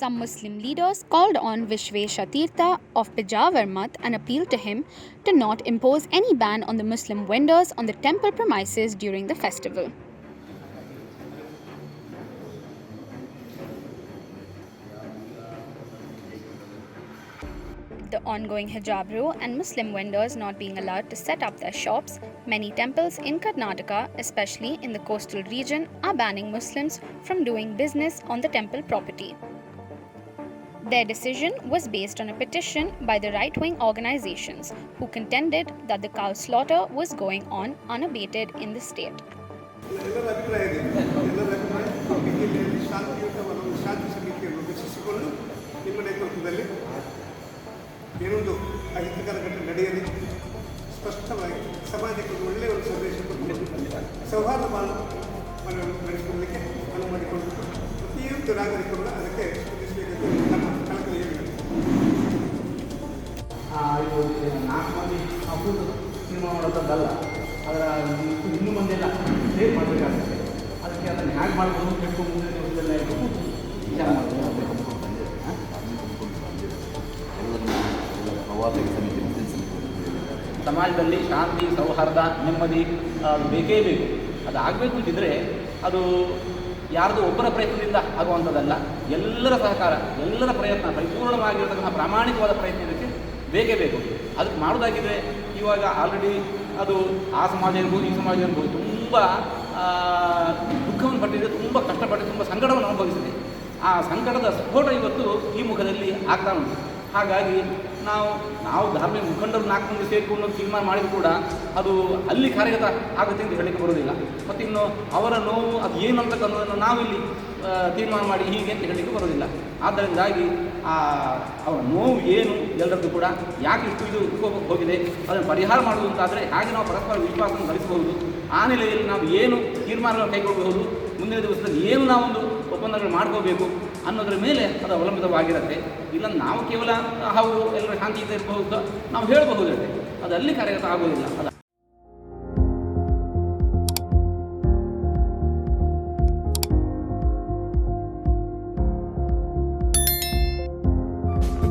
Some Muslim leaders called on Vishvesha Teertha of Pejawar and appealed to him to not impose any ban on the Muslim vendors on the temple premises during the festival. The ongoing hijab rule and Muslim vendors not being allowed to set up their shops, many temples in Karnataka, especially in the coastal region, are banning Muslims from doing business on the temple property. Their decision was based on a petition by the right-wing organizations who contended that the cow slaughter was going on unabated in the state. ಏನೊಂದು ಅಹಿತಕರ ಘಟನೆ ನಡೆಯಲಿ, ಸ್ಪಷ್ಟವಾಗಿ ಸಮಾಜಕ್ಕೆ ಒಳ್ಳೆಯ ಒಂದು ಸಂದೇಶ ಕೊಟ್ಟು ಸೌಹಾರ್ದ ನಡೆಸಿಕೊಳ್ಳಲಿಕ್ಕೆ ಅನುವು ಮಾಡಿಕೊಳ್ಳಬೇಕು. ಪ್ರತಿಯೊಂದು ನಾಗರಿಕರು ಅದಕ್ಕೆ ಸ್ಪಂದಿಸಬೇಕೆಂದು ನಮ್ಮ ಕಳಕಳಿಯ ವಿನಂತಿ. ಇದು 4 ಮಂದಿ ಅಪೂರ್ವ ಸಿನಿಮಾ ಮಾಡೋದಲ್ಲ, ಅದರ ಇನ್ನೂ ಮಂದಿಯೆಲ್ಲ ಸೇವ್ ಮಾಡಬೇಕಾಗ್ತದೆ. ಅದಕ್ಕೆ ಅದನ್ನು ಹ್ಯಾಕ್ ಮಾಡ್ಬೋದು ಬೇಕು ಮುಂದೆ ದಿವಸದೆಲ್ಲ ವಿಚಾರ ಮಾಡಬೇಕು. ಸಮಾಜದಲ್ಲಿ ಶಾಂತಿ, ಸೌಹಾರ್ದ, ನೆಮ್ಮದಿ ಬೇಕೇ ಬೇಕು. ಅದು ಆಗಬೇಕು ಅಂತಿದ್ದರೆ ಅದು ಯಾರ್ದು ಒಬ್ಬರ ಪ್ರಯತ್ನದಿಂದ ಆಗುವಂಥದ್ದಲ್ಲ. ಎಲ್ಲರ ಸಹಕಾರ, ಎಲ್ಲರ ಪ್ರಯತ್ನ, ಪರಿಪೂರ್ಣವಾಗಿರತಕ್ಕಂಥ ಪ್ರಾಮಾಣಿಕವಾದ ಪ್ರಯತ್ನ ಇದಕ್ಕೆ ಬೇಕೇ ಬೇಕು. ಅದಕ್ಕೆ ಮಾಡೋದಾಗಿದ್ದರೆ ಇವಾಗ ಆಲ್ರೆಡಿ ಅದು ಆ ಸಮಾಜ ಇರ್ಬೋದು, ಈ ಸಮಾಜ ಇರ್ಬೋದು, ತುಂಬ ದುಃಖವನ್ನು ಪಟ್ಟಿದೆ, ತುಂಬ ಕಷ್ಟಪಟ್ಟು, ತುಂಬ ಸಂಕಟವನ್ನು ಅನುಭವಿಸಿದೆ. ಆ ಸಂಕಟದ ಸ್ಫೋಟ ಇವತ್ತು ಈ ಮುಖದಲ್ಲಿ ಆಗ್ತಾ ಉಂಟು. ಹಾಗಾಗಿ ನಾವು ಧಾರ್ಮಿಕ ಮುಖಂಡರು 4 ಮಂದಿ ಸೇರಿಕೊಂಡು ತೀರ್ಮಾನ ಮಾಡಿದ್ರು ಕೂಡ ಅದು ಅಲ್ಲಿ ಕಾರ್ಯಗತ ಆಗುತ್ತೆ ಅಂತ ಹೇಳಲಿಕ್ಕೆ ಬರೋದಿಲ್ಲ. ಮತ್ತಿನ್ನು ಅವರ ನೋವು ಅದು ಏನು ಅಂತಕ್ಕಂಥದ್ದನ್ನು ನಾವಿಲ್ಲಿ ತೀರ್ಮಾನ ಮಾಡಿ ಹೀಗೆ ಅಂತ ಹೇಳಲಿಕ್ಕೆ ಬರೋದಿಲ್ಲ. ಆದ್ದರಿಂದಾಗಿ ಅವರ ನೋವು ಏನು ಎಲ್ಲರದ್ದು ಕೂಡ ಯಾಕೆ ಇಷ್ಟು ಇದು ಹೋಗಿದೆ ಅದನ್ನು ಪರಿಹಾರ ಮಾಡುವುದಂತಾದರೆ ಹಾಗೆ ನಾವು ಪರಸ್ಪರ ವಿಶ್ವಾಸವನ್ನು ಗಳಿಸಬಹುದು. ಆ ನೆಲೆಯಲ್ಲಿ ನಾವು ಏನು ತೀರ್ಮಾನಗಳನ್ನು ಕೈಗೊಳ್ಳಬಹುದು, ಮುಂದಿನ ದಿವಸದಲ್ಲಿ ಏನು ನಾವೊಂದು ಒಪ್ಪಂದಗಳು ಮಾಡ್ಕೋಬೇಕು ಅನ್ನೋದ್ರ ಮೇಲೆ ಅದು ಅವಲಂಬಿತವಾಗಿರುತ್ತೆ. ಇಲ್ಲ ನಾವು ಕೇವಲ ಹೌದು ಎಲ್ಲರ ಶಾಂತಿಯಿಂದ ಇರಬಹುದು ನಾವು ಹೇಳಬಹುದಿರುತ್ತೆ, ಅದು ಅಲ್ಲಿ ಕಾರ್ಯಗತ ಆಗೋದಿಲ್ಲ. ಅದು